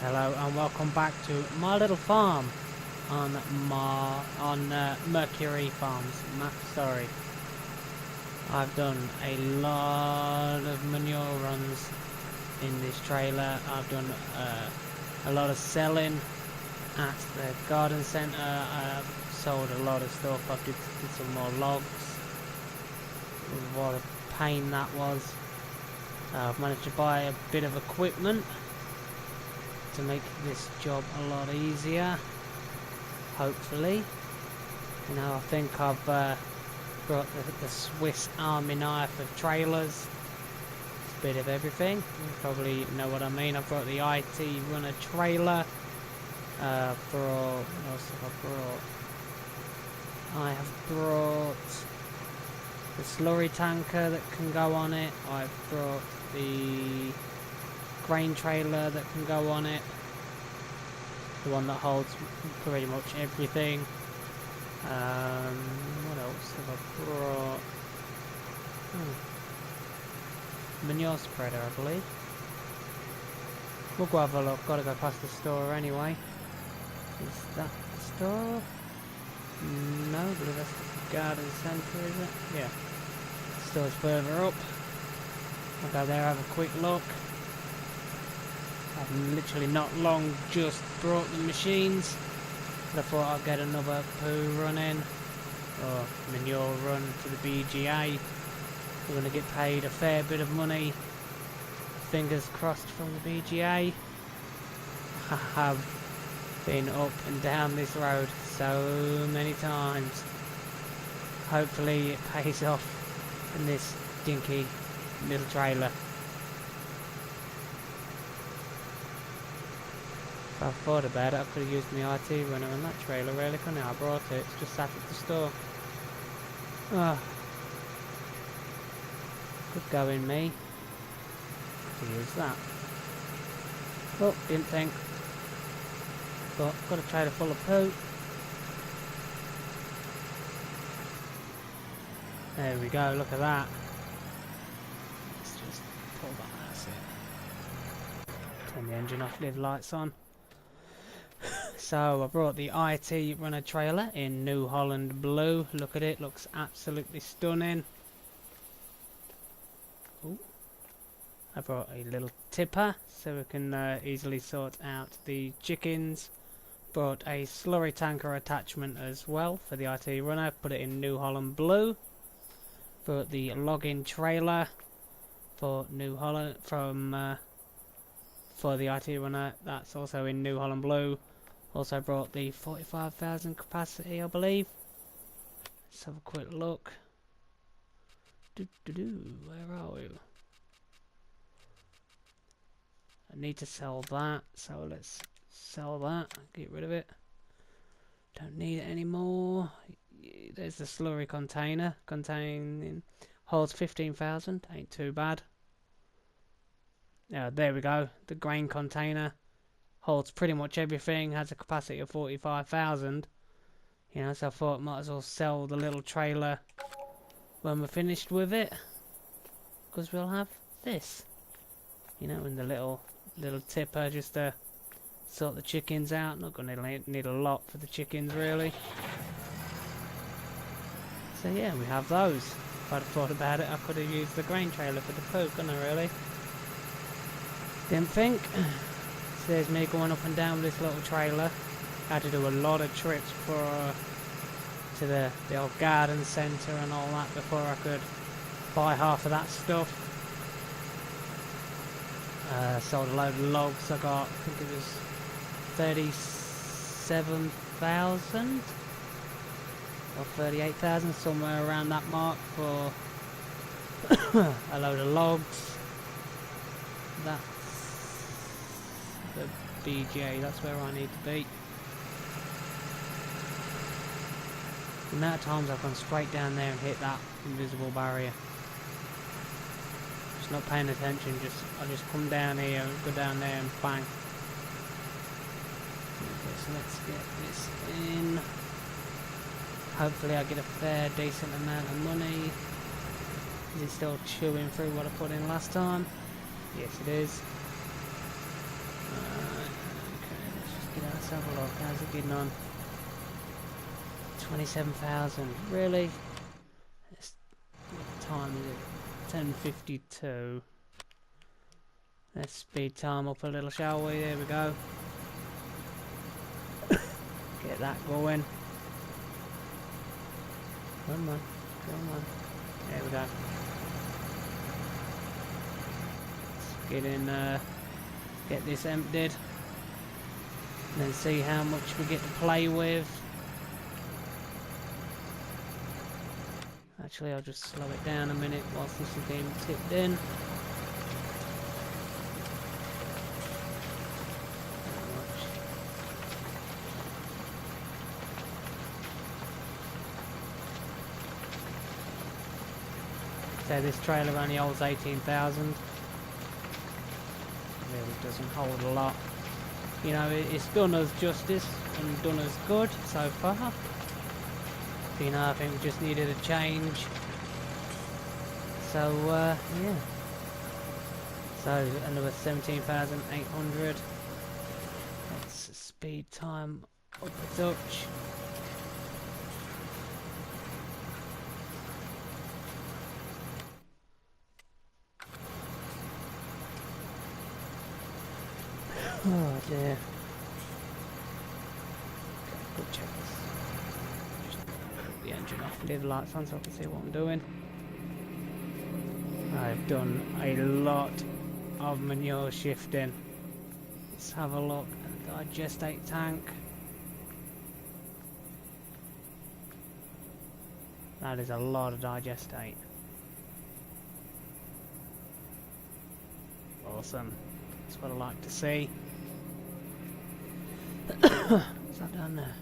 Hello and welcome back to my little farm on Mercury Farms. Sorry, I've done a lot of manure runs in this trailer. I've done a lot of selling at the garden centre. I've sold a lot of stuff. I've did some more logs. What a pain that was. I've managed to buy a bit of equipment to make this job a lot easier, hopefully. You know, I think I've brought the Swiss Army knife of trailers. It's a bit of everything. You probably know what I mean. I've brought the IT runner trailer. What else have I brought? I have brought the slurry tanker that can go on it. I've brought the grain trailer that can go on it, the one that holds pretty much everything. What else have I brought? Manure spreader, I believe. We'll go have a look. Gotta go past the store anyway. Is that the store? No, I believe that's the garden centre, is it? Yeah. The store's further up. I'll go there, have a quick look. I've literally not long just brought the machines, but I thought I'd get another poo run in, or manure run to the BGA. We're going to get paid a fair bit of money, fingers crossed, from the BGA. I have been up and down this road so many times. Hopefully it pays off in this dinky little trailer. If I thought about it, I could have used my IT runner on that trailer, really, couldn't I? I brought it, it's just sat at the store. Good going, me. To use that. Oh, didn't think. But, got a trailer full of poo. There we go, look at that. Let's just pull that, that's it. Turn the engine off, leave the lights on. So I brought the IT runner trailer in New Holland blue. Look at it, looks absolutely stunning. Ooh. I brought a little tipper so we can easily sort out the chickens. Brought a slurry tanker attachment as well for the IT runner. Put it in New Holland blue. Brought the login trailer for New Holland for the IT runner. That's also in New Holland blue. Also brought the 45,000 capacity, I believe. Let's have a quick look. Where are we? I need to sell that, so let's sell that. Get rid of it. Don't need it anymore. There's the slurry container. Holds 15,000. Ain't too bad. There we go. The grain container. Holds pretty much everything, has a capacity of 45,000. You know, so I thought I might as well sell the little trailer when we're finished with it, because we'll have this. You know, and the little tipper just to sort the chickens out. Not going to need a lot for the chickens, really. So yeah, we have those. If I'd thought about it, I could have used the grain trailer for the poo, couldn't I, really? Didn't think. So there's me going up and down with this little trailer. Had to do a lot of trips to the old garden centre and all that before I could buy half of that stuff. Sold a load of logs. I got, I think it was 37,000 or 38,000, somewhere around that mark, for a load of logs. That's the BGA, that's where I need to be. The amount of times I've gone straight down there and hit that invisible barrier. Just not paying attention, I just come down here and go down there and bang. Okay, so let's get this in. Hopefully I get a fair decent amount of money. Is it still chewing through what I put in last time? Yes, it is. Let's have a look. How's it getting on? 27,000. Really? It's, what time is it? 10:52. Let's speed time up a little, shall we? There we go. Get that going. Come on. Come on. There we go. Let's get in, get this emptied. And then see how much we get to play with. Actually, I'll just slow it down a minute whilst this is being tipped in. So this trailer only holds 18,000. Really doesn't hold a lot. You know, it's done us justice and done us good so far. You know, I think we just needed a change. So, yeah. So, another 17,800. Let's speed time up a touch. Oh dear. Go check this. Just put the engine off, leave the lights on so I can see what I'm doing. I've done a lot of manure shifting. Let's have a look at the digestate tank. That is a lot of digestate. Awesome. That's what I like to see. What's that down there?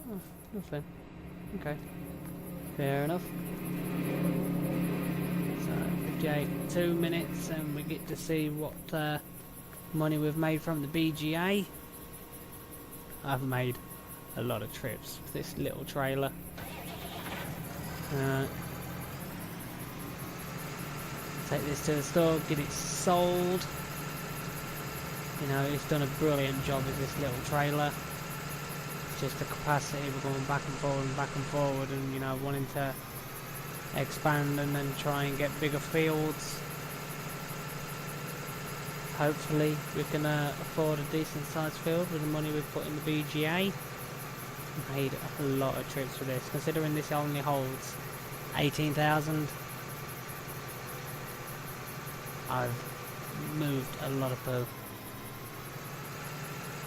Oh, nothing. Okay. Fair enough. So, 2 minutes and we get to see what money we've made from the BGA. I've made a lot of trips with this little trailer. Take this to the store, get it sold. You know, it's done a brilliant job with this little trailer. It's just the capacity, we're going back and forward and you know, wanting to expand and then try and get bigger fields. Hopefully we can afford a decent sized field with the money we've put in the BGA. Made a lot of trips for this, considering this only holds 18,000. I've moved a lot of poo.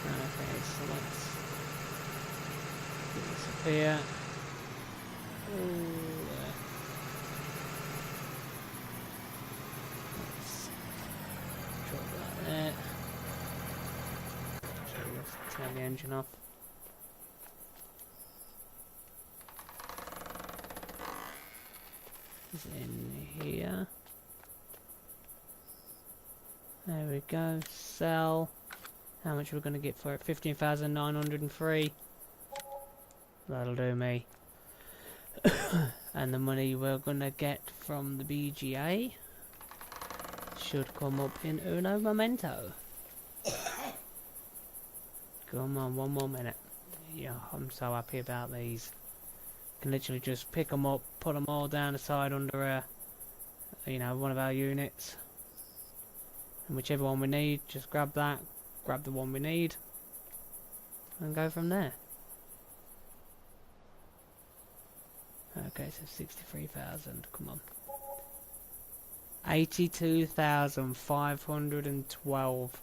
Okay, so let's get this up here. Let's drop that there. Actually, let's turn the engine off. It's in here. There we go. Sell. How much are we going to get for it? 15,903. That'll do me. And the money we're going to get from the BGA should come up in uno momento. Come on, one more minute. Yeah, I'm so happy about these. Can literally just pick them up, put them all down the side under you know, one of our units. And whichever one we need, just grab that, grab the one we need, and go from there. Okay, so 63,000, come on. 82,512.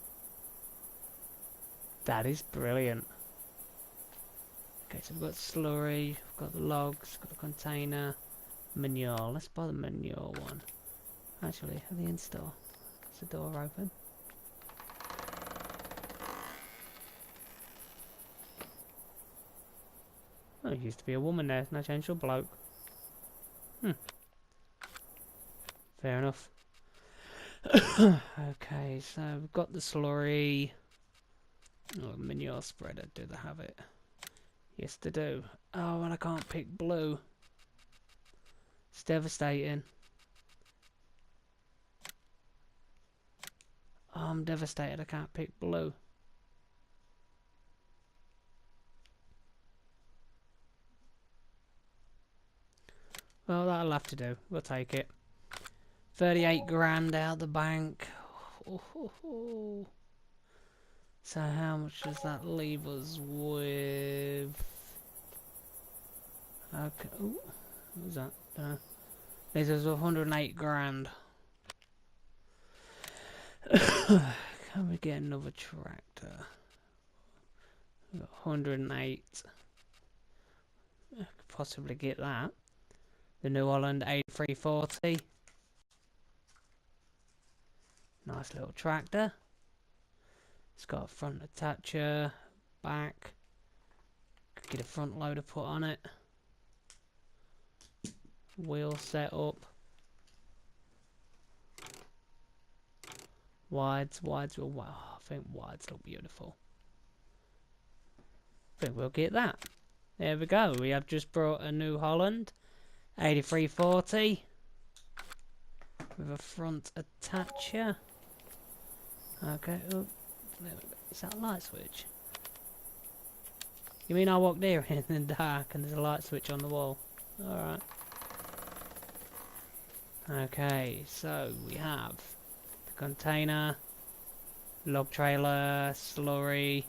That is brilliant. Okay, so we've got slurry, we've got the logs, we've got the container, manure. Let's buy the manure one. Actually, are they in store? Is the door open? Oh, it used to be a woman there, no change to a bloke. Fair enough. Okay, so we've got the slurry. Oh, manure spreader, do they have it? Yes, they do. Oh, and I can't pick blue. It's devastating. Oh, I'm devastated I can't pick blue. Well, that'll have to do. We'll take it. 38 grand out the bank. So how much does that leave us with? Okay. Ooh, what was that? Leaves us with 108 grand. Can we get another tractor? We've got 108. I could possibly get that. The New Holland 8340. Nice little tractor. It's got a front attacher, back. Could get a front loader put on it. Wheel set up. Wides will, wow, I think wides look beautiful. I think we'll get that. There we go. We have just brought a New Holland 8340 with a front attacher. Okay, oh, there we go. Is that a light switch? You mean I walked there in the dark and there's a light switch on the wall? Alright. Okay, so we have the container, log trailer, slurry.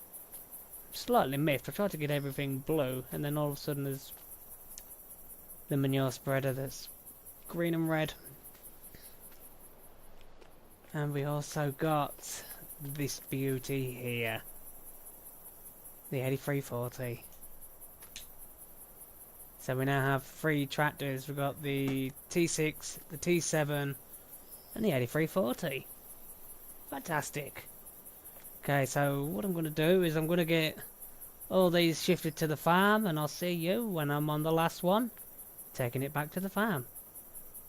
Slightly missed. I tried to get everything blue and then all of a sudden there's the manure spreader that's green and red. And we also got this beauty here. The 8340. So we now have 3 tractors. We've got the T6, the T7 and the 8340. Fantastic. Okay, so what I'm going to do is I'm going to get all these shifted to the farm and I'll see you when I'm on the last one, taking it back to the farm.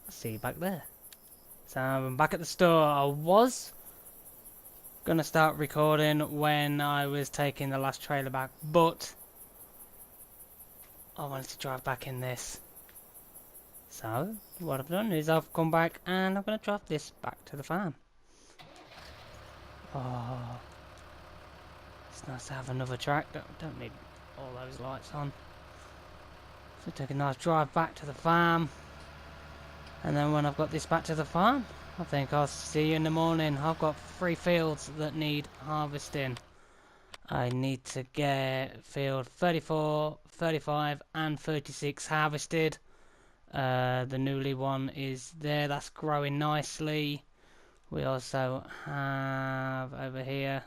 I'll see you back there. So I'm back at the store. I was going to start recording when I was taking the last trailer back, but I wanted to drive back in this. So what I've done is I've come back and I'm going to drive this back to the farm. Oh, it's nice to have another tractor. Don't need all those lights on. So take a nice drive back to the farm. And then when I've got this back to the farm, I think I'll see you in the morning. I've got 3 fields that need harvesting. I need to get field 34, 35 and 36 harvested. The newly one is there, that's growing nicely. We also have over here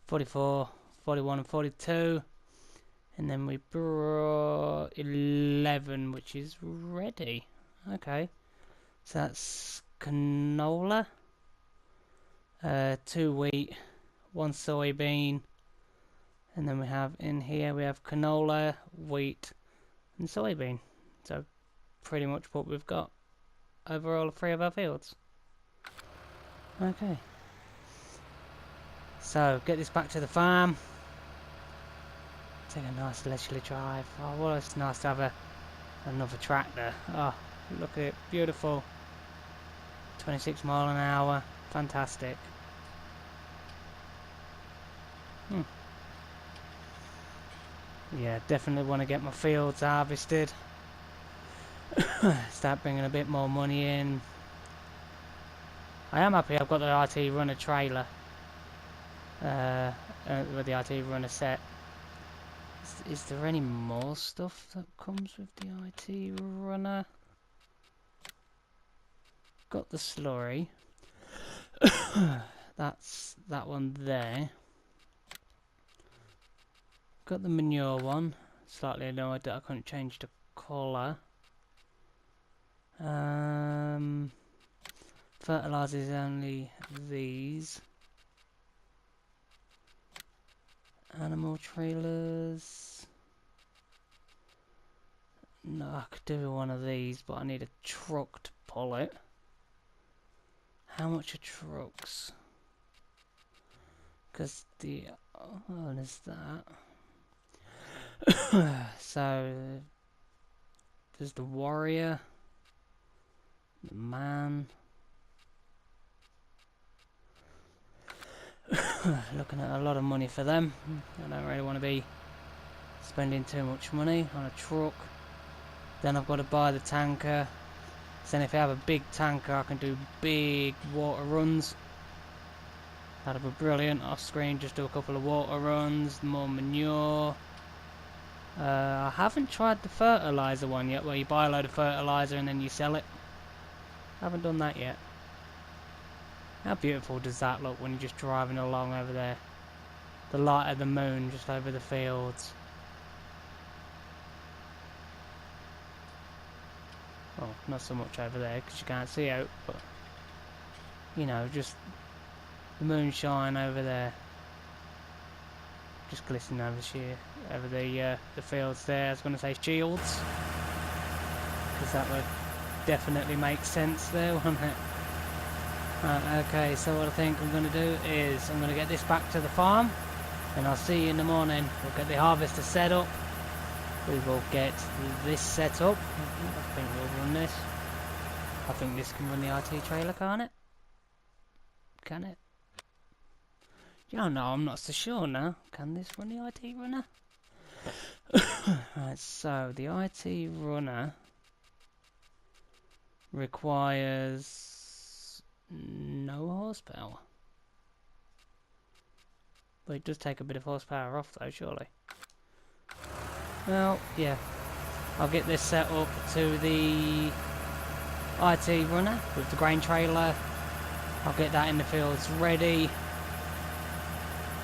44, 41 and 42. And then we brought 11, which is ready. Okay. So that's canola, 2 wheat, 1 soybean, and then we have in here we have canola, wheat, and soybean. So pretty much what we've got over all 3 of our fields. Okay. So get this back to the farm. Take a nice leisurely drive. Oh, well, it's nice to have another tractor. Oh, look at it, beautiful. 26 miles an hour, fantastic. Yeah, definitely want to get my fields harvested. Start bringing a bit more money in. I am happy I've got the RT runner trailer. With the RT runner set. Is there any more stuff that comes with the IT runner? Got the slurry. That's that one there. Got the manure one. Slightly annoyed that I couldn't change the colour. Fertilizer is only these. Animal trailers. No, I could do one of these, but I need a truck to pull it. How much are trucks? Because the... oh, there's that. So, there's the warrior. The man. Looking at a lot of money for them. I don't really want to be spending too much money on a truck. Then I've got to buy the tanker. Then if I have a big tanker, I can do big water runs. That'll be brilliant. Off screen, just do a couple of water runs, more manure. I haven't tried the fertilizer one yet, where you buy a load of fertilizer and then you sell it. Haven't done that yet. How beautiful does that look when you're just driving along over there? The light of the moon just over the fields. Well, not so much over there because you can't see out, but you know, just the moonshine over there, just glistening over the fields there. I was going to say shields, because that would definitely make sense there, wouldn't it? Right, okay, so what I think I'm going to do is I'm going to get this back to the farm, and I'll see you in the morning. We'll get the harvester set up. We will get this set up. I think we'll run this. I think this can run the IT trailer, can't it? Can it? Yeah, no, I'm not so sure now. Can this run the IT runner? Right, so the IT runner requires no horsepower. But it does take a bit of horsepower off though, surely. Well, yeah. I'll get this set up to the IT runner with the grain trailer. I'll get that in the fields ready.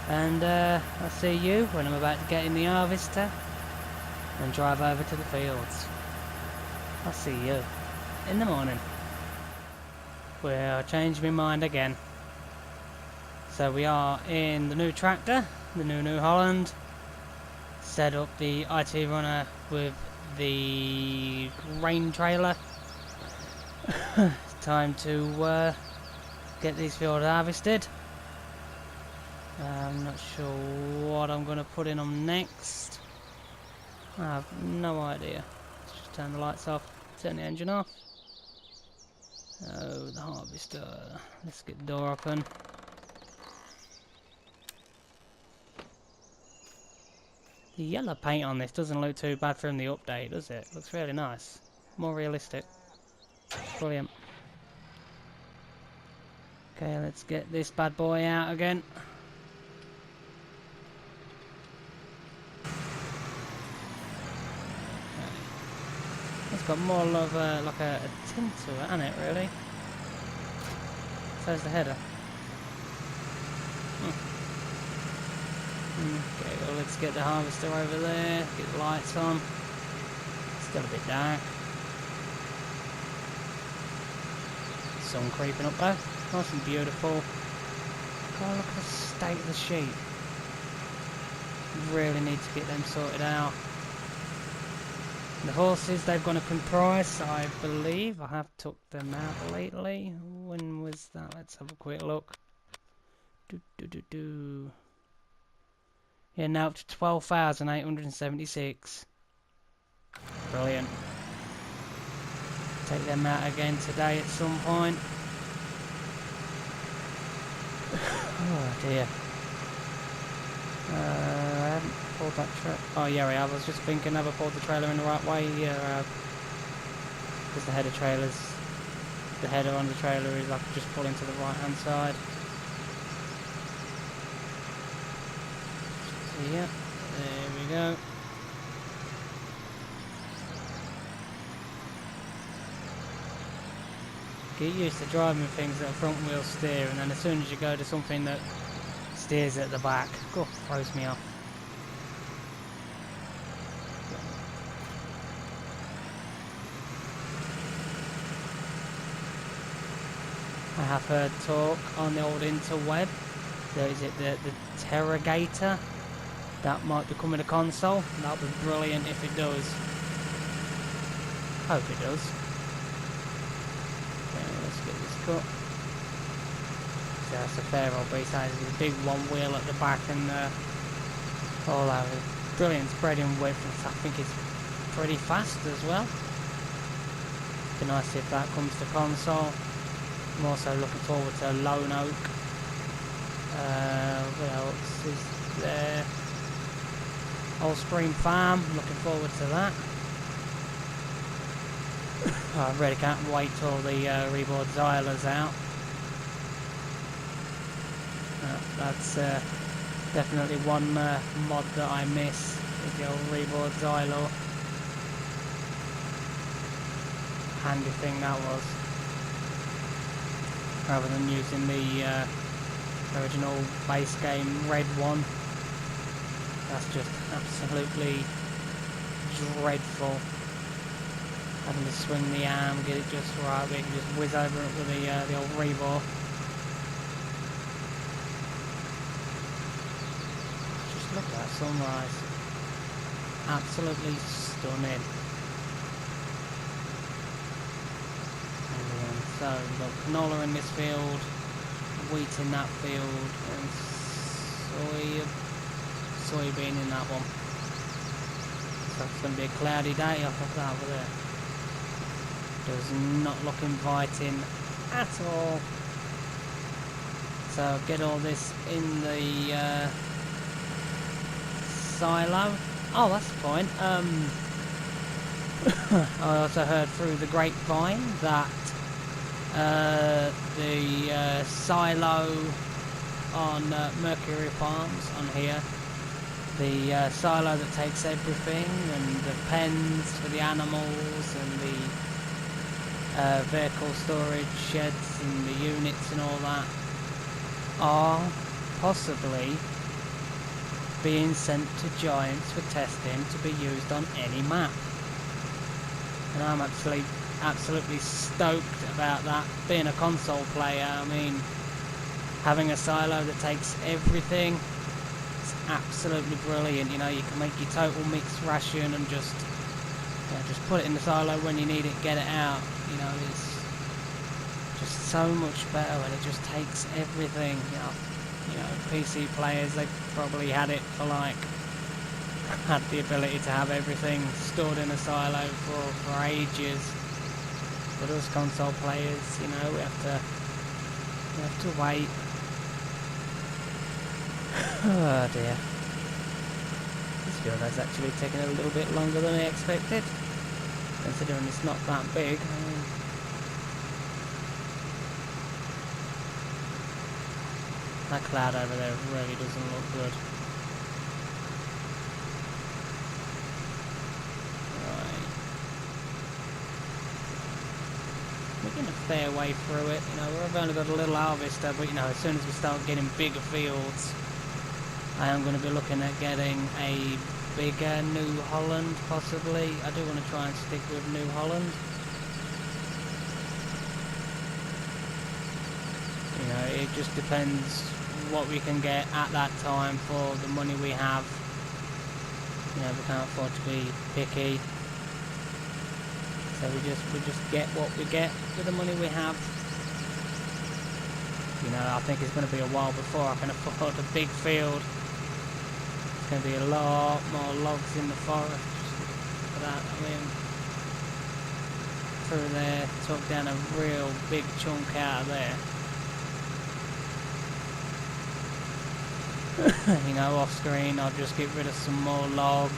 And I'll see you when I'm about to get in the harvester and drive over to the fields. I'll see you in the morning. Well, I changed my mind again. So we are in the new tractor, the New Holland. Set up the IT runner with the grain trailer. It's time to get these fields harvested. I'm not sure what I'm going to put in them next. I have no idea. Let's just turn the lights off, turn the engine off. Oh, the harvester. Let's get the door open. The yellow paint on this doesn't look too bad from the update, does it? Looks really nice. More realistic. Brilliant. Okay, let's get this bad boy out again. It's got more of like a tint to it, hasn't it, really? So's the header. Okay, well, let's get the harvester over there, get the lights on. Still a bit dark. Sun creeping up though, nice and beautiful. God, look at the state of the sheep. Really need to get them sorted out. The horses, they've gone up in price, I believe. I have took them out lately. When was that? Let's have a quick look. Yeah, now up to 12,876. Brilliant. Take them out again today at some point. Oh dear. I haven't pulled that trailer. Oh yeah, I have. I was just thinking, have I pulled the trailer in the right way? Yeah, I have. Because the header on the trailer is like just pulling to the right hand side. Yeah, there we go. Get used to driving things that are front wheel steer, and then as soon as you go to something that steers at the back, God, throws me off. I have heard talk on the old interweb that is it the Terragator that might become in a console. That would be brilliant if it does. Hope it does. Okay, let's get this cut. So that's a fair old beast. That is a big one wheel at the back and all that. Brilliant spreading width. I think it's pretty fast as well. Be nice if that comes to console. I'm also looking forward to Lone Oak. What else is there? Old Stream Farm, looking forward to that. I really can't wait till the Reboard Xyla's out. That's definitely one mod that I miss, with the old Reboard Xyla. Handy thing that was. Rather than using the original base game red one. That's just absolutely dreadful. Having to swing the arm, get it just right, we can just whiz over it with the old rebore. Just look at that sunrise. Absolutely stunning. So we've got canola in this field, wheat in that field, and soybean in that one. So it's going to be a cloudy day off of that over there. Does not look inviting at all. So get all this in the silo. Oh, that's the point. I also heard through the grapevine that the silo on Mercury Farms on here, the silo that takes everything, and the pens for the animals, and the vehicle storage sheds and the units and all that, are possibly being sent to Giants for testing to be used on any map. And I'm absolutely stoked about that. Being a console player, I mean, having a silo that takes everything, it's absolutely brilliant. You know, you can make your total mixed ration and just put it in the silo when you need it, get it out. You know, it's just so much better when it just takes everything. You know, PC players, they probably had it for like, had the ability to have everything stored in a silo for ages. But us console players, you know, we have to wait. Oh dear. This field is actually taking a little bit longer than I expected, considering it's not that big. That cloud over there really doesn't look good. Right. We're getting a fair way through it. You know, we've only got a little harvester, but you know, as soon as we start getting bigger fields, I am going to be looking at getting a bigger New Holland, possibly. I do want to try and stick with New Holland. You know, it just depends what we can get at that time for the money we have. You know, we can't afford to be picky. So we just get what we get with the money we have. You know, I think it's going to be a while before I can afford a big field. It's going to be a lot more logs in the forest for that. I mean, through there, took down a real big chunk out of there. You know, off screen I'll just get rid of some more logs.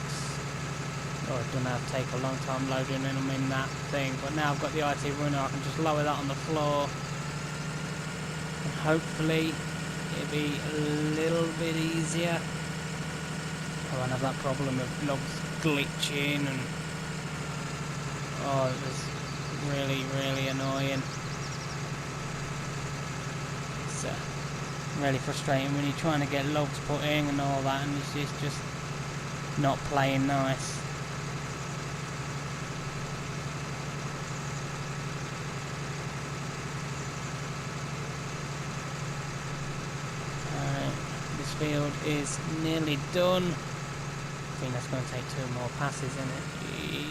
Oh, it doesn't have to take a long time loading them in that thing, but now I've got the IT runner, I can just lower that on the floor, and hopefully it'll be a little bit easier. I won't have that problem of logs glitching, and oh, it was really annoying. It's really frustrating when you're trying to get logs put in and all that, and it's just not playing nice. Alright, this field is nearly done. I think that's going to take 2 more passes in it.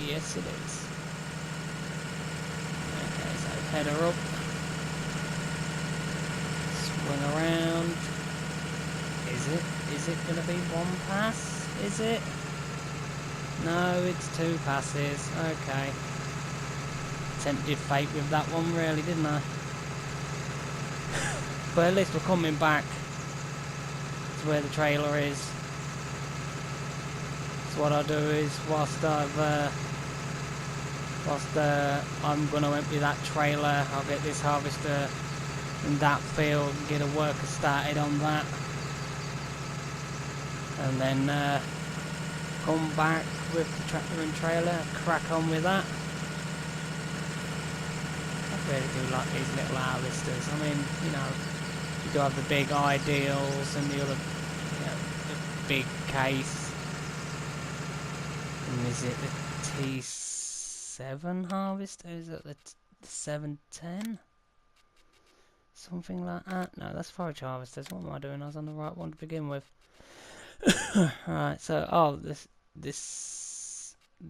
Yes, it is. Okay, so head her up. Swing around. Is it going to be 1 pass? Is it? No, it's 2 passes. Okay. Tempted fate with that one, really, didn't I? But at least we're coming back to where the trailer is. So what I'll do is, I'm going to empty that trailer, I'll get this harvester in that field and get a worker started on that. And then come back with the tractor and trailer, crack on with that. I really do like these little harvesters. I mean, you know, you do have the big ideals and the other, you know, the big case. And is it the T7 harvester? Is it the 710? Something like that? No, that's forage harvesters. What am I doing? I was on the right one to begin with. Right, so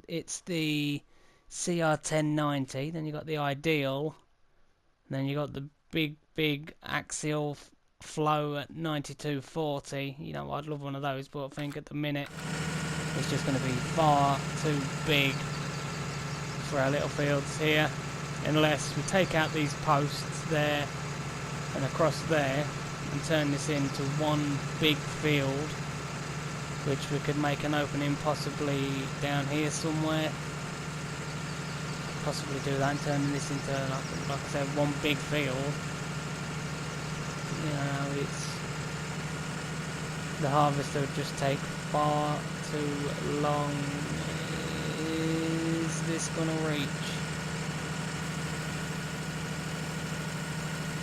it's the CR1090. Then you got the ideal. Then you got the big axial flow at 9240. You know, I'd love one of those, but I think at the minute it's just going to be far too big for our little fields here, unless we take out these posts there and across there and turn this into one big field, which we could make an opening possibly down here somewhere. Possibly do that and turn this into, like I said, one big field. You know, the harvester would just take far too long. Is this gonna reach?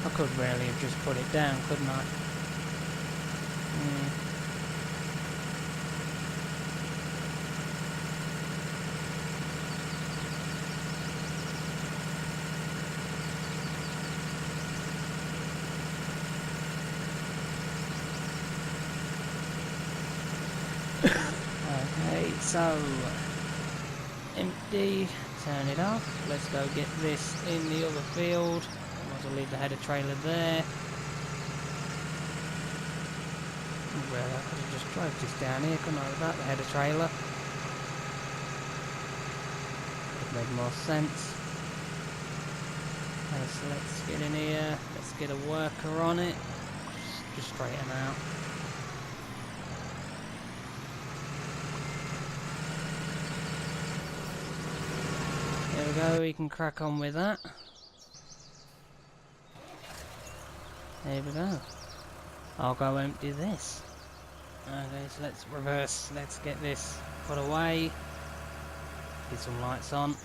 I could really have just put it down, couldn't I? Okay, so empty, turn it off. Let's go get this in the other field. Might as well leave the header trailer there. Well, I could have just drove this down here, couldn't I, without the header trailer? Would make more sense. Okay, so let's get in here. Let's get a worker on it. Just straighten out. There we go, we can crack on with that. There we go. I'll go empty this. Okay, so let's reverse. Let's get this put away. Get some lights on.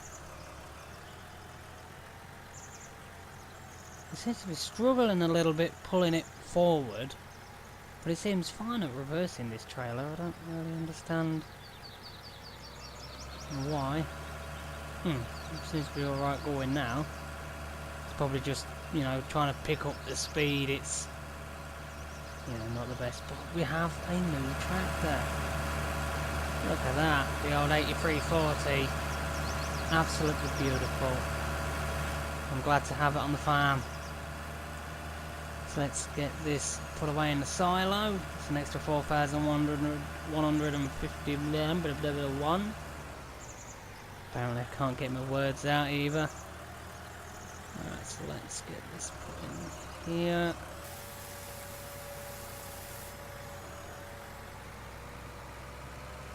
It seems to be struggling a little bit pulling it forward, but it seems fine at reversing this trailer. I don't really understand why. It seems to be alright going now. It's probably just, you know, trying to pick up the speed. It's, you know, not the best, but we have a new tractor. Look at that, the old 8340. Absolutely beautiful. I'm glad to have it on the farm. So let's get this put away in the silo. It's an extra 4,150 1. Apparently I can't get my words out either. Alright, so let's get this put in here.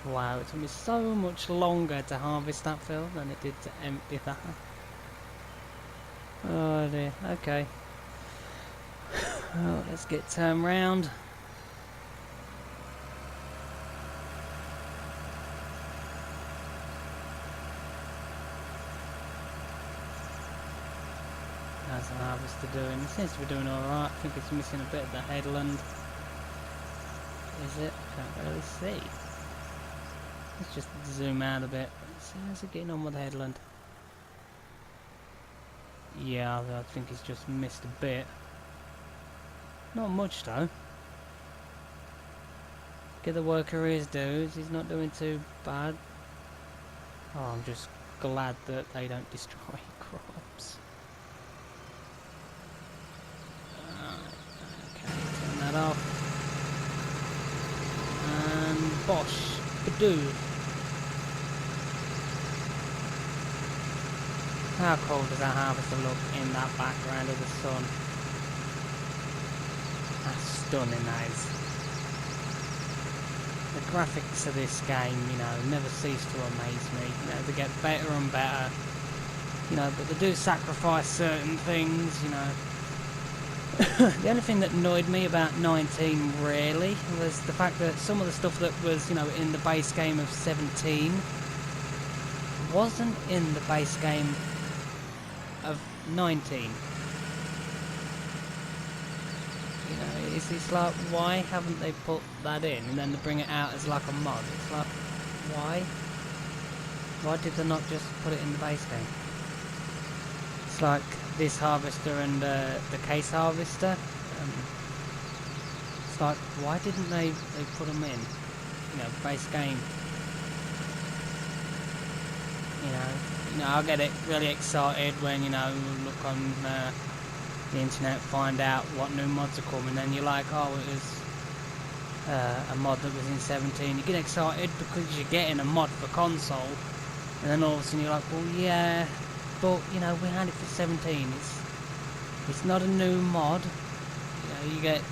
Wow, it took me so much longer to harvest that field than it did to empty that. Oh dear, okay. Well, let's get turned round. How's the harvester doing? It seems to be doing alright. I think it's missing a bit of the headland. Is it? Can't really see. Let's just zoom out a bit. See, how's it getting on with the headland? Yeah, I think he's just missed a bit. Not much though. Get the worker his dues. He's not doing too bad. Oh, I'm just glad that they don't destroy crops. Okay, turn that off. And Bosch, Badoo. How cool does that harvester look in that background of the sun? That's stunning, that is. graphics of this game, you know, never cease to amaze me. You know, they get better and better. You know, but they do sacrifice certain things, you know. The only thing that annoyed me about 19 really was the fact that some of the stuff that was, you know, in the base game of 17 wasn't in the base game of 19. You know, it's like, why haven't they put that in and then they bring it out as like a mod? It's like, why? Why did they not just put it in the base game? It's like this harvester and the case harvester. It's like, why didn't they put them in? You know, base game. You know, I get it really excited when, you know, look on the internet, find out what new mods are coming, and you're like, oh, it was a mod that was in 17. You get excited because you're getting a mod for console, and then all of a sudden you're like, well, yeah, but, you know, we had it for 17. It's not a new mod. You know, you get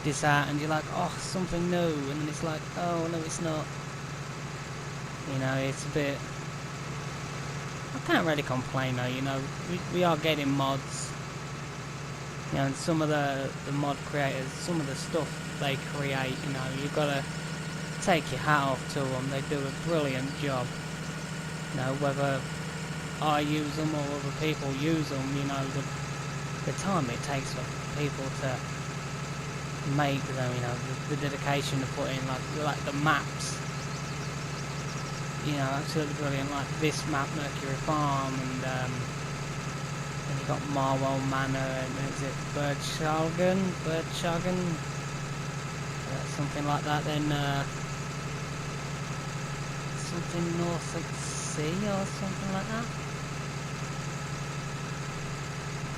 this out and you're like, oh, something new, and then it's like, oh, no, it's not. You know, it's a bit... I can't really complain though, you know, we are getting mods. You know, and some of the mod creators, some of the stuff they create, you know, you've got to take your hat off to them. They do a brilliant job. You know, whether I use them or other people use them, you know, the time it takes for people to make them, you know, the dedication to put in, like the maps. You know, absolutely brilliant, like this map, Mercury Farm, and then you got Marwell Manor, and is it Birdshagen, something like that, then something Norfolk Sea or something like that.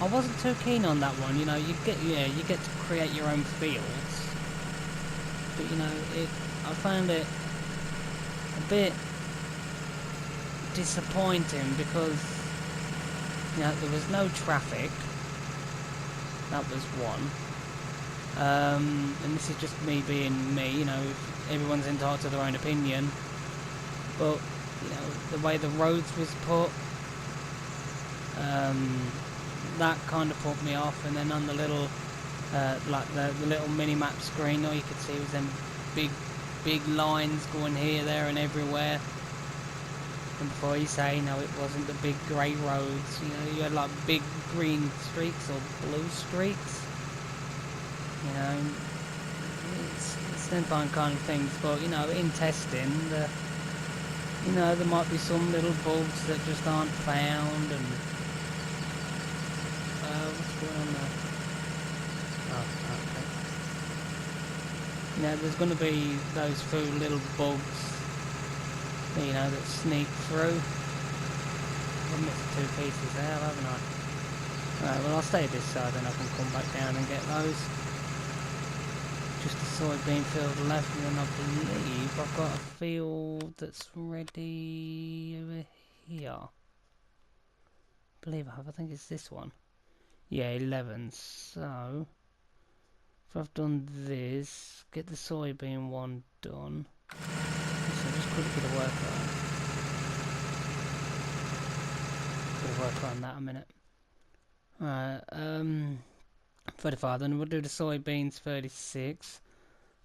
I wasn't too keen on that one, you know, you get to create your own fields, but you know, I found it a bit disappointing because, you know, there was no traffic. That was one. And this is just me being me, you know, everyone's entitled to their own opinion, but, you know, the way the roads was put, that kind of put me off. And then on the little like the little mini-map screen, all you could see was them big lines going here, there and everywhere. And before you say, no, it wasn't the big grey roads, you know, you had like big green streaks or blue streaks. You know, it's them kind of things. But, you know, in testing, you know, there might be some little bugs that just aren't found, and what's going on there? Oh, okay. You know, there's going to be those few little bugs, you know, that sneak through. I've missed 2 pieces there, haven't I? Right, well, I'll stay this side and I can come back down and get those. Just a soybean field left, and then I believe I've got a field that's ready over here. I believe I have, I think it's this one. Yeah, 11, so if I've done this, get the soybean one done. So just quickly to work on. Gonna work on that a minute. Alright, 35, then we'll do the soybeans 36.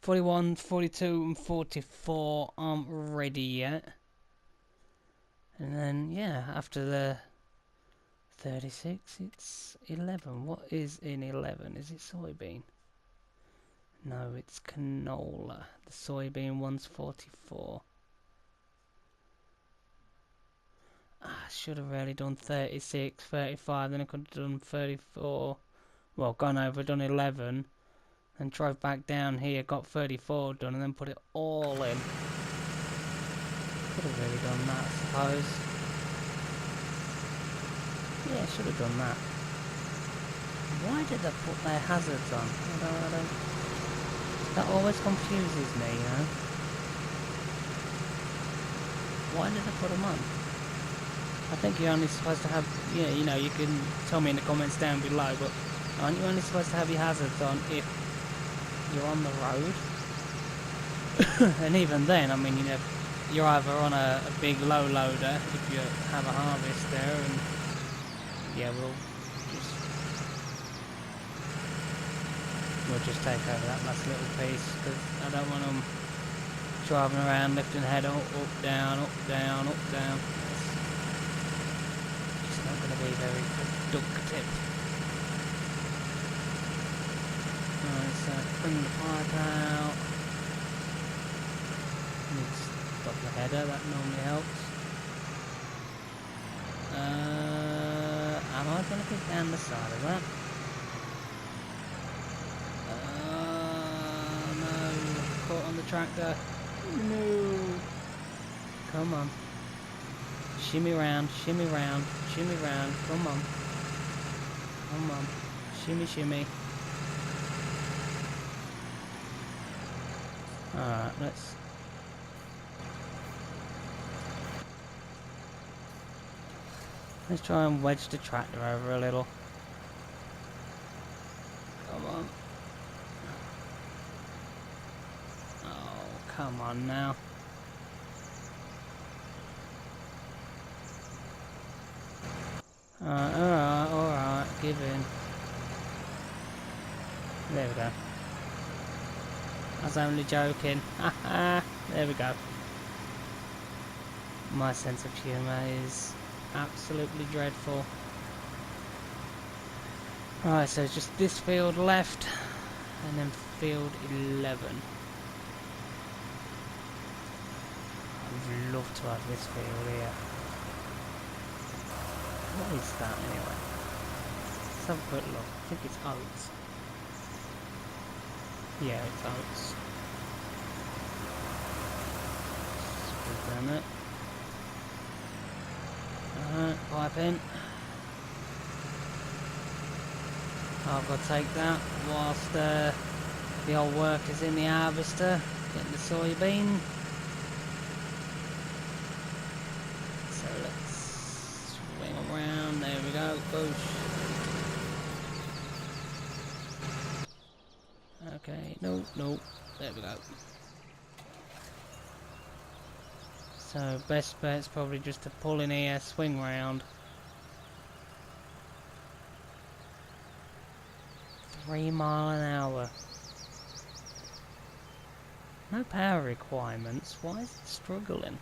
41, 42 and 44 aren't ready yet. And then, yeah, after the 36, it's 11. What is in 11? Is it soybean? No, it's canola. The soybean one's 44. I should have really done 36, 35, then I could have done 34. Well, gone over, done 11, and drove back down here, got 34 done, and then put it all in. Could have really done that, I suppose. Yeah, should have done that. Why did they put their hazards on? I don't... That always confuses me, you know. Why did they put them on? I think you're only supposed to have, yeah, you know, you can tell me in the comments down below, but aren't you only supposed to have your hazards on if you're on the road? And even then, I mean, you know, you're either on a big low loader if you have a harvester, and yeah, we'll just take over that last little piece, because I don't want them driving around lifting the head up, down, up, down, up, down. It's not going to be very productive. Alright, so bring the pipe out. Need to stop the header, that normally helps. Am I going to get down the side of that? No. Caught on the tractor. No. Come on. Shimmy round, shimmy round, shimmy round. Come on. Come on. Shimmy, shimmy. Alright, let's try and wedge the tractor over a little. Come on. Oh, come on now. Alright, give in. There we go. I was only joking. Haha, there we go. My sense of humour is absolutely dreadful. Right, so just this field left, and then field 11. I'd love to have this field here. What is that anyway? Let's have a quick look. I think it's oats. Yeah, it's oats. Damn it. Alright, pipe in. I've got to take that whilst the old worker's in the harvester getting the soybean. So let's swing around. There we go. Boosh. Okay, no. There we go. So best bet's probably just to pull in here, swing round. 3 miles an hour. No power requirements. Why is it struggling?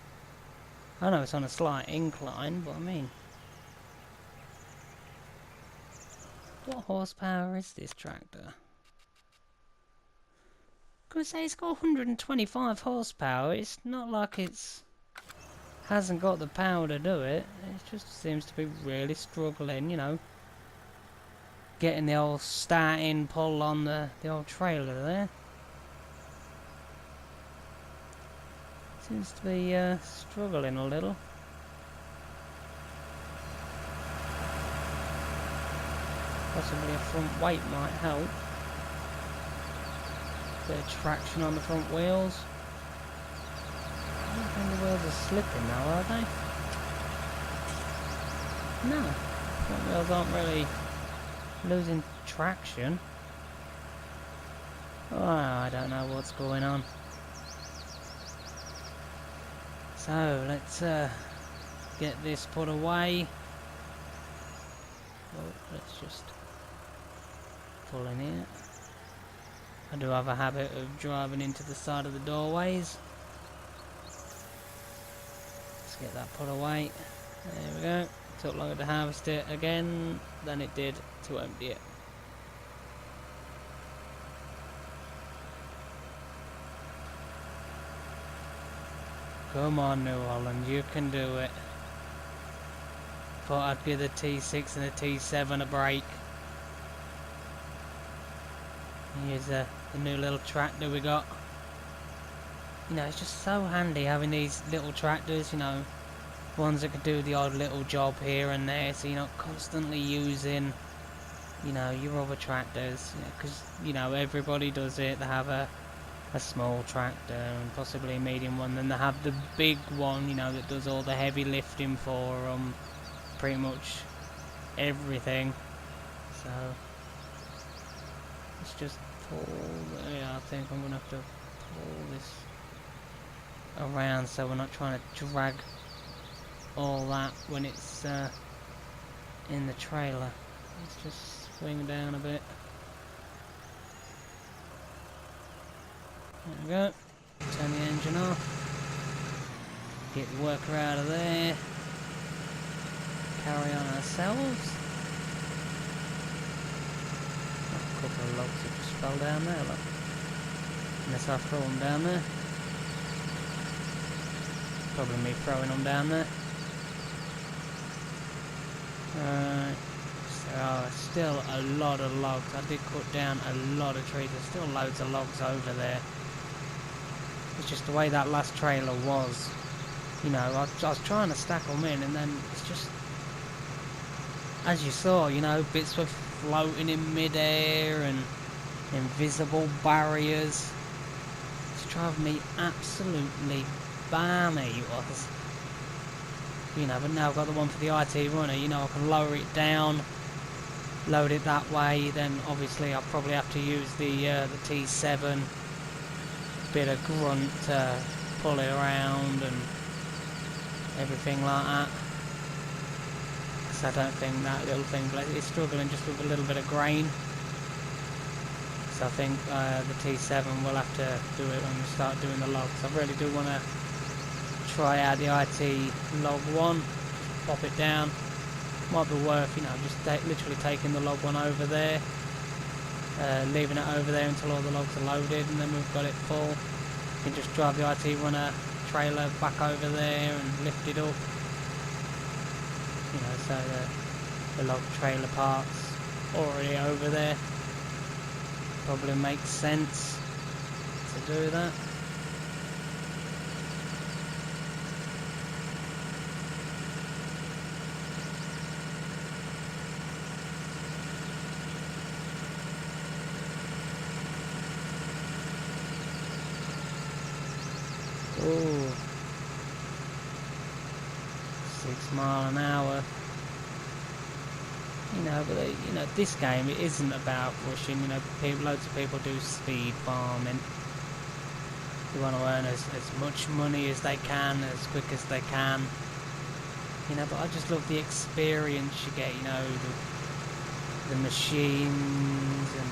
I know it's on a slight incline, but I mean, what horsepower is this tractor? I'm gonna say it's got 125 horsepower. It's not like it's hasn't got the power to do it. It just seems to be really struggling, you know, getting the old starting pull on the old trailer there. Seems to be struggling a little. Possibly a front weight might help. Bit of traction on the front wheels. I don't think the wheels are slipping now, are they? No. Front wheels aren't really losing traction. Oh, I don't know what's going on. So, let's get this put away. Oh, let's just pull in here. I do have a habit of driving into the side of the doorways. Let's get that put away. There we go. Took longer to harvest it again than it did to empty it. Come on, New Holland, you can do it. Thought I'd give the T6 and the T7 a break. Here's the new little tractor we got. You know, it's just so handy having these little tractors, you know, ones that can do the odd little job here and there, so you're not constantly using, you know, your other tractors, because, you know, everybody does it. They have a small tractor and possibly a medium one, then they have the big one, you know, that does all the heavy lifting for them, pretty much everything. So let's just pull. Yeah, I think I'm gonna have to pull this around so we're not trying to drag all that when it's in the trailer. Let's just swing down a bit. There we go. Turn the engine off. Get the worker out of there. Carry on ourselves. A couple of logs that just fell down there, look. Unless I throw them down there. Probably me throwing them down there. There are still a lot of logs. I did cut down a lot of trees. There's still loads of logs over there. It's just the way that last trailer was. You know, I was trying to stack them in, and then it's just, as you saw, you know, bits were floating in mid-air and invisible barriers. It's driving me absolutely balmy, it was. You know, but now I've got the one for the IT runner, you know, I can lower it down, load it that way, then obviously I'll probably have to use the T7, bit of grunt to pull it around and everything like that. Because I don't think that little thing is struggling just with a little bit of grain. So I think the T7 will have to do it when we start doing the logs. I really do want to try out the IT log 1, just pop it down. Might be worth, you know, just literally taking the log 1 over there, leaving it over there until all the logs are loaded, and then we've got it full. You can just drive the IT runner trailer back over there and lift it up. You know, so the log trailer part's already over there. Probably makes sense to do that. Ooh, 6 miles an hour. You know, but you know, this game, it isn't about rushing. You know, loads of people do speed farming. They want to earn as much money as they can, as quick as they can. You know, but I just love the experience you get. You know, the machines and,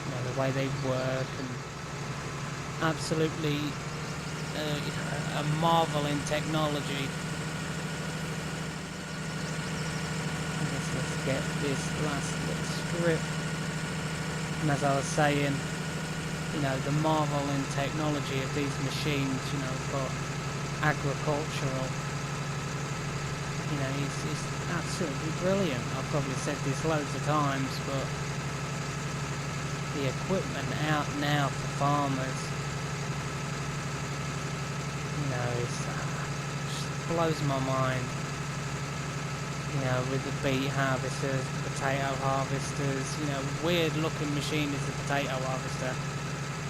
you know, the way they work, and absolutely you know, a marvel in technology. Let's get this last little strip. And as I was saying, you know, the marvel in technology of these machines, you know, for agricultural, you know, it's absolutely brilliant. I've probably said this loads of times, but the equipment out now for farmers, you know, it just blows my mind. You know, with the beet harvesters, the potato harvesters, you know, weird looking machine is the potato harvester.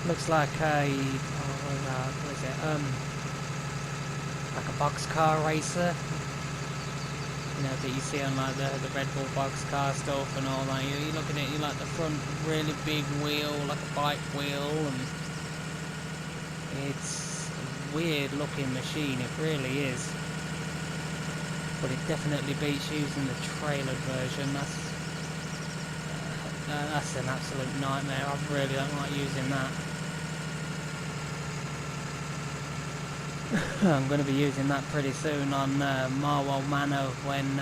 Looks like a, what is it, like a boxcar racer. You know, that you see on like the Red Bull boxcar stuff and all that. You look at it, you like the front really big wheel, like a bike wheel, and it's a weird looking machine, it really is. But it definitely beats using the trailered version. That's an absolute nightmare. I really don't like using that. I'm going to be using that pretty soon on Marwell Manor when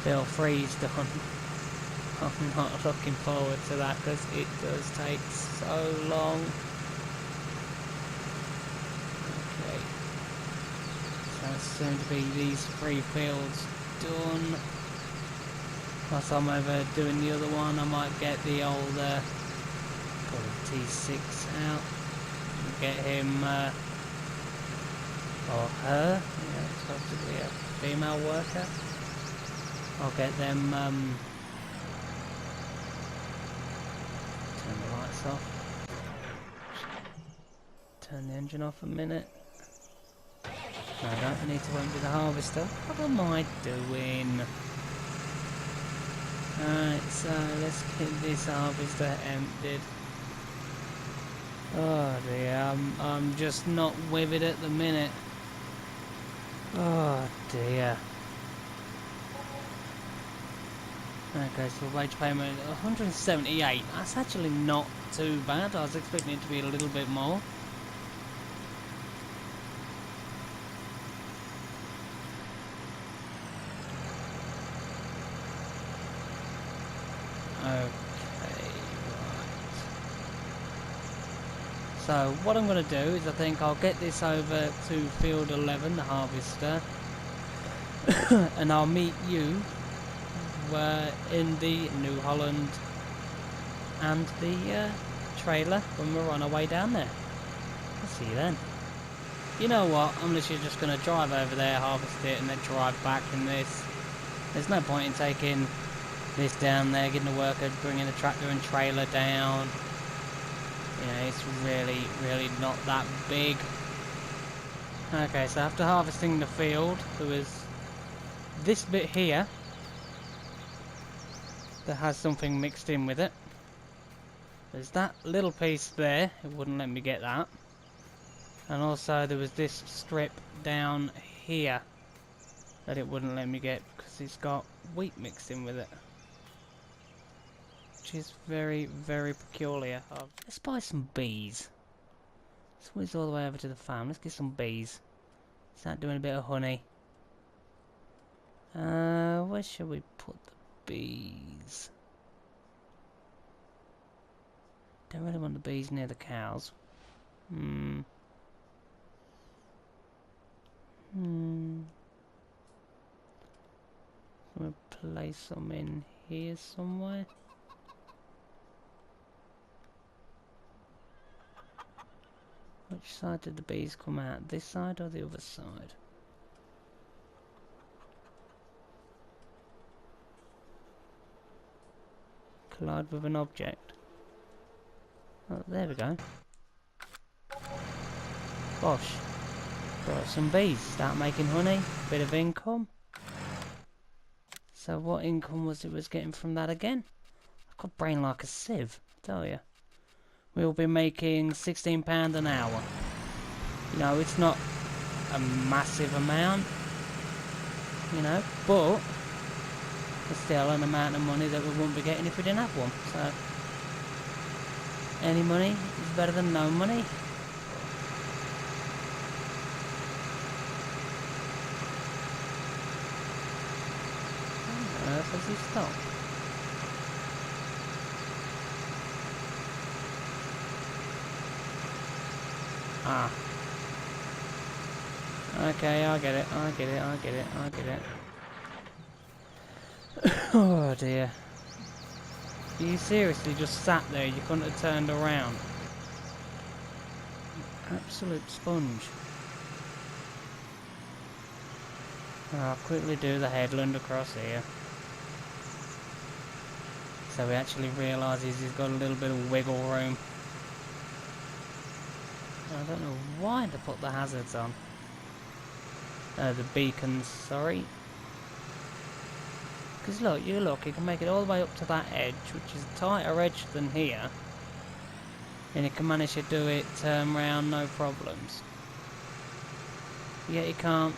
Bill 3's done. I'm not looking forward to that because it does take so long. It's soon to be these 3 fields done. Whilst I'm over doing the other one, I might get the old T6 out and get him or her, you know, it's supposed to be a female worker. I'll get them turn the lights off. Turn the engine off a minute. No, I don't need to empty the harvester. What am I doing? Alright, so let's get this harvester emptied. Oh dear, I'm just not with it at the minute. Oh dear. Okay, so wage payment 178. That's actually not too bad. I was expecting it to be a little bit more. Okay, right. So what I'm going to do is I think I'll get this over to field 11, the harvester, and I'll meet you in the New Holland and the trailer when we're on our way down there. I'll see you then. You know what, I'm literally just going to drive over there, harvest it, and then drive back in this. There's no point in taking this down there, getting the worker, bringing the tractor and trailer down. You know, it's really not that big. Okay, so after harvesting the field, there was this bit here that has something mixed in with it. There's that little piece there, it wouldn't let me get that. And also there was this strip down here that it wouldn't let me get because it's got wheat mixed in with it. Which is very peculiar. Let's buy some bees. Let's whiz all the way over to the farm. Let's get some bees. Start doing a bit of honey. Where should we put the bees? Don't really want the bees near the cows. We'll place them in here somewhere. Which side did the bees come out? This side or the other side? Collide with an object. Oh, there we go. Bosh. Brought some bees. Start making honey. Bit of income. So what income was getting from that again? I've got brain like a sieve, I tell you. We'll be making £16 an hour. You know, it's not a massive amount, you know, but it's still an amount of money that we wouldn't be getting if we didn't have one. So, any money is better than no money. Where on earth has he stopped? Ah. Okay, I get it. Oh dear. You seriously just sat there, you couldn't have turned around. Absolute sponge. I'll quickly do the headland across here. So he actually realises he's got a little bit of wiggle room. I don't know why they put the hazards on. The beacons, sorry. Because look, you can make it all the way up to that edge, which is a tighter edge than here. And you can manage to do it round no problems. Yet you can't.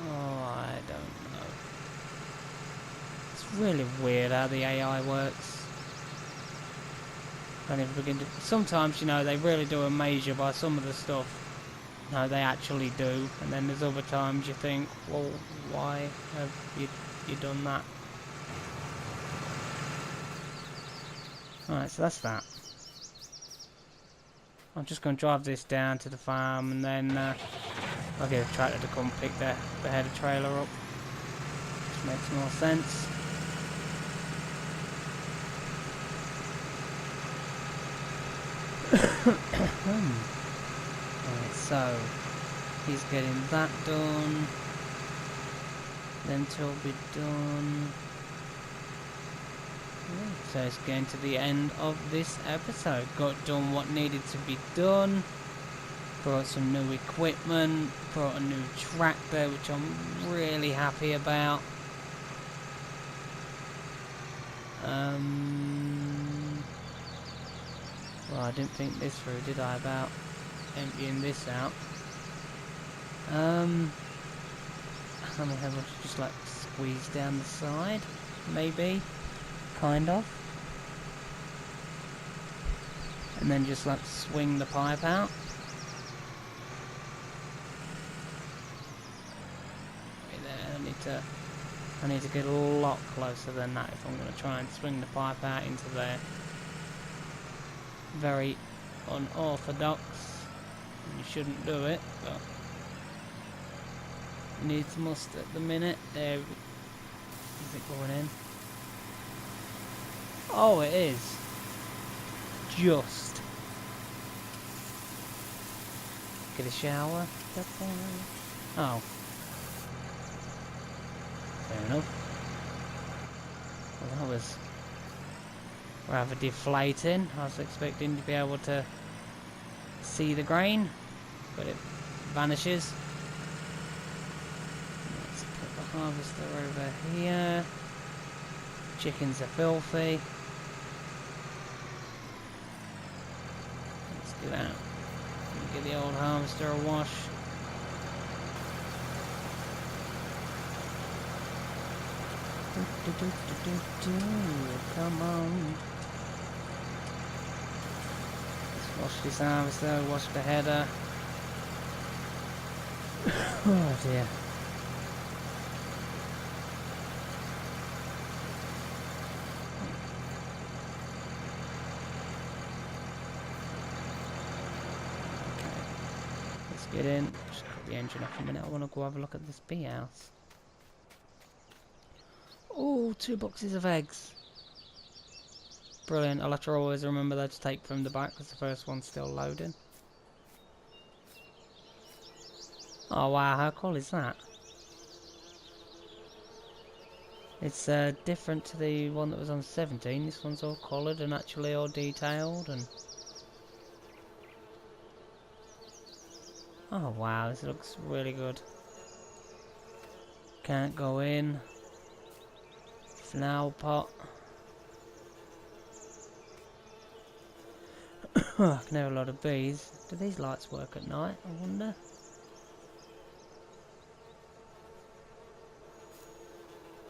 Oh, I don't know. It's really weird how the AI works. Sometimes, you know, they really do amaze you by some of the stuff. No, they actually do. And then there's other times you think, well, why have you done that? Alright, so that's that. I'm just going to drive this down to the farm and then I'll get a tractor to come pick the header trailer up. Which makes more sense. Alright, so he's getting that done. Then will be done. So it's getting to the end of this episode. Got done what needed to be done. Brought some new equipment. Brought a new tractor, which I'm really happy about. Well, I didn't think this through, did I, about emptying this out. I mean, how much just like squeeze down the side, maybe, kind of, and then just like swing the pipe out. Right there, I need to get a lot closer than that if I'm going to try and swing the pipe out into there. Very unorthodox. You shouldn't do it, but needs must at the minute. There. Is it going in? Oh, it is. Just. Get a shower. Oh. Fair enough. Well, that was rather deflating. I was expecting to be able to see the grain, but it vanishes. Let's put the harvester over here. Chickens are filthy. Let's get out. Give the old harvester a wash. Come on. Let's wash this harvester, wash the header. Oh dear. Get in, just cut the engine off a minute. I want to go have a look at this bee house. Oh, 2 boxes of eggs. Brilliant. I'll have to always remember that to take from the back because the first one's still loading. Oh wow, how cool is that? It's different to the one that was on 17. This one's all coloured and actually all detailed and... Oh wow, this looks really good. Can't go in. Flower pot. I can hear a lot of bees. Do these lights work at night, I wonder?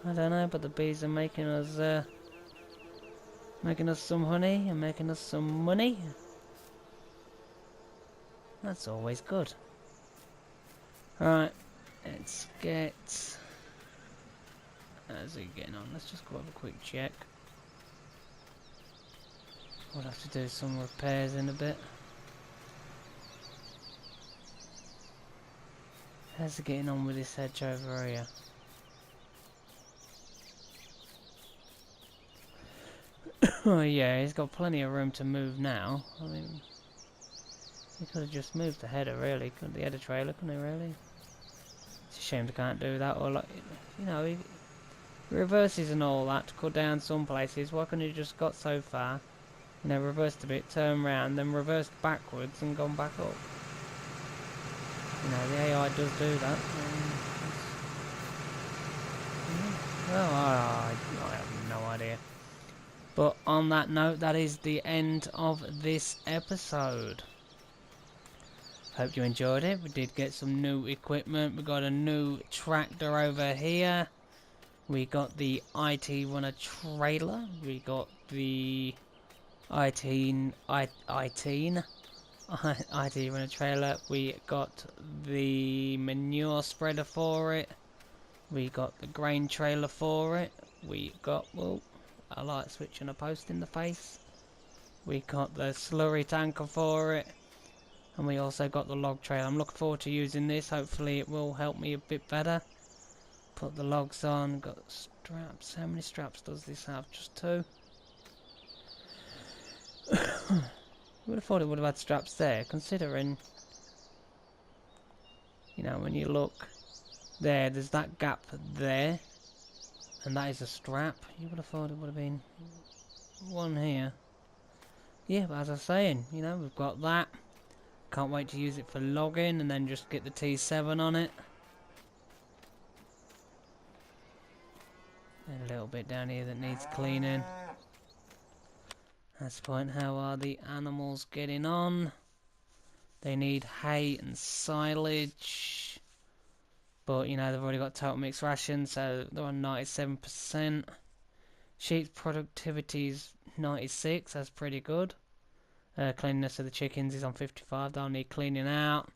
I don't know, but the bees are making us some honey and making us some money. That's always good. Alright, let's get... How's he getting on? Let's just go have a quick check. We'll have to do some repairs in a bit. How's he getting on with this hedge over here? Oh yeah, he's got plenty of room to move now. I mean, he could have just moved the header really, couldn't the header trailer, couldn't he really? It's a shame they can't do that, or like, you know, he reverses and all that to cut down some places. Why couldn't he just got so far, you know, reversed a bit, turned round, then reversed backwards and gone back up? You know, the AI does do that. Well, I have no idea. But on that note, that is the end of this episode. Hope you enjoyed it. We did get some new equipment. We got a new tractor over here. We got the IT runner trailer. We got the IT runner trailer. We got the manure spreader for it. We got the grain trailer for it. We got, well, a light switch and a post in the face. We got the slurry tanker for it. And we also got the log trailer. I'm looking forward to using this. Hopefully it will help me a bit better. Put the logs on. Got straps. How many straps does this have? Just 2? Would have thought it would have had straps there, considering, you know, when you look there, there's that gap there, and that is a strap. You would have thought it would have been one here. Yeah, but as I was saying, you know, we've got that. Can't wait to use it for logging and then just get the T7 on it. And a little bit down here that needs cleaning. That's the point. How are the animals getting on? They need hay and silage. But, you know, they've already got total mixed ration, so they're on 97%. Sheep's productivity is 96, that's pretty good. Cleanliness of the chickens is on 55, they'll need cleaning out.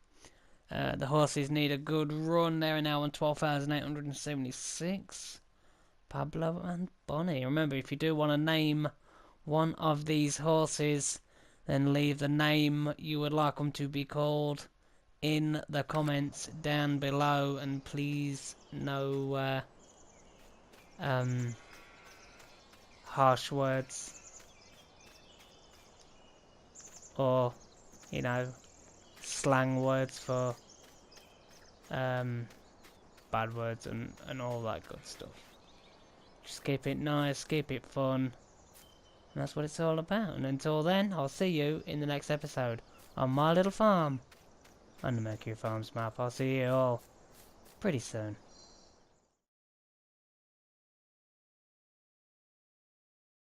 The horses need a good run, they're now on 12,876. Pablo and Bonnie. Remember, if you do want to name one of these horses, then leave the name you would like them to be called in the comments down below, and please no harsh words or, you know, slang words for bad words and all that good stuff. Just keep it nice, keep it fun, and that's what it's all about. And until then, I'll see you in the next episode on my little farm on the Mercury Farms map. I'll see you all pretty soon.